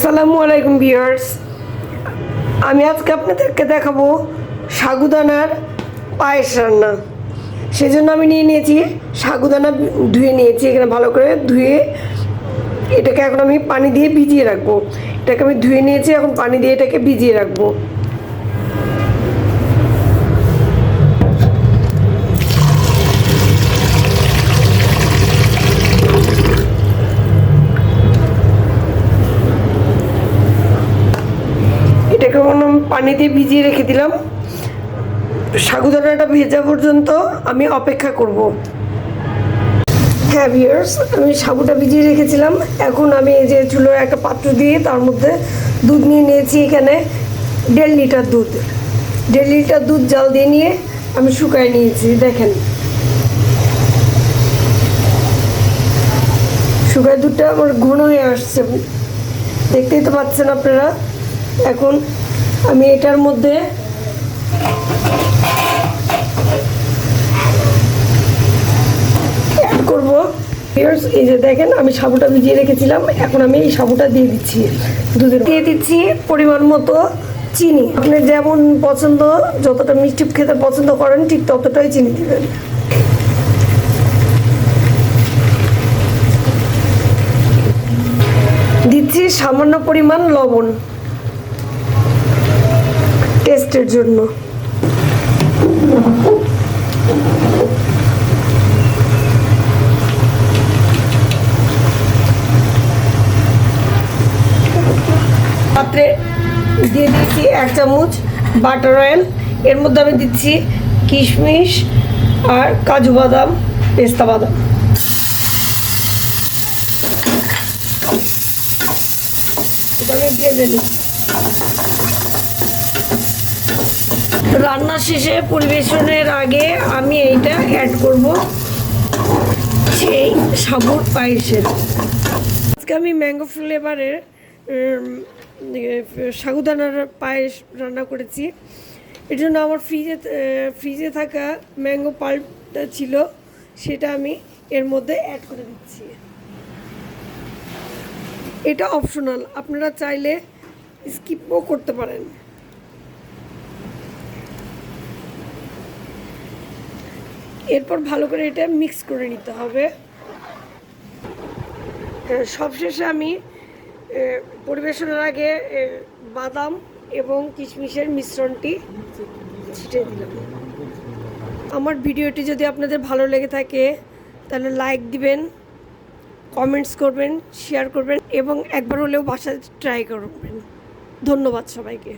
আসসালামু আলাইকুম ভিউয়ার্স, আমি আজকে আপনাদেরকে দেখাবো সাগুদানার পায়েস রান্না। সেজন্য আমি নিয়ে নিয়েছি সাগুদানা, ধুয়ে নিয়েছি এখানে ভালো করে ধুয়ে। এটাকে এখন আমি পানি দিয়ে ভিজিয়ে রাখবো। এটাকে আমি ধুয়ে নিয়েছি, এখন পানি দিয়ে এটাকে ভিজিয়ে রাখবো। এটাকে আমি পানি দিয়ে ভিজিয়ে রেখে দিলাম। সাগুদানাটা ভেজা পর্যন্ত আমি অপেক্ষা করব। হ্যাঁ ভিউয়ার্স, আমি সাবুটা ভিজিয়ে রেখেছিলাম। এখন আমি এই যে চুলোর একটা পাত্র দিয়ে তার মধ্যে দুধ নিয়ে নিয়েছি। এখানে 1.5 লিটার দুধ, 1.5 লিটার দুধ জাল দিয়ে নিয়ে আমি শুকায় নিয়েছি। দেখেন, শুকায় দুধটা আমার ঘন হয়ে আসছে, দেখতেই তো পাচ্ছেন আপনারা। এখন আমি এটার মধ্যে অ্যাড করব। এই যে দেখেন, আমি সাবুটা ভিজিয়ে রেখেছিলাম, এখন আমি এই সাবুটা দিয়ে দিচ্ছি। দুধের দিয়ে দিচ্ছি পরিমাণ মতো চিনি। আপনার যেমন পছন্দ, যতটা মিষ্টি খেতে পছন্দ করেন ঠিক ততটাই চিনি দেবেন। দিচ্ছি সামান্য পরিমাণ লবণ টেস্টের জন্য। পাত্রে দিয়ে দিচ্ছি 1 চামচ বাটার অয়েল। এর মধ্যে আমি দিচ্ছি কিশমিশ আর কাজু বাদাম, পেস্তা বাদাম। এটা আমি ভেজে নিই। রান্না শেষে পরিবেশনের আগে আমি এইটা অ্যাড করব সেই সাবুর পায়েসের। আজকে আমি ম্যাঙ্গো ফ্লেভারের সাগুদানার পায়েস রান্না করেছি। এর জন্য আমার ফ্রিজে থাকা ম্যাঙ্গো পাল্পটা ছিল, সেটা আমি এর মধ্যে অ্যাড করে দিচ্ছি। এটা অপশনাল, আপনারা চাইলে স্কিপও করতে পারেন। এরপর ভালো করে এটা মিক্স করে নিতে হবে। সবশেষে আমি পরিবেশনের আগে বাদাম এবং কিশমিশের মিশ্রণটি ছিটিয়ে দিলাম। আমার ভিডিওটি যদি আপনাদের ভালো লেগে থাকে তাহলে লাইক দিবেন, কমেন্টস করবেন, শেয়ার করবেন এবং একবার হলেও বাসায় ট্রাই করবেন। ধন্যবাদ সবাইকে।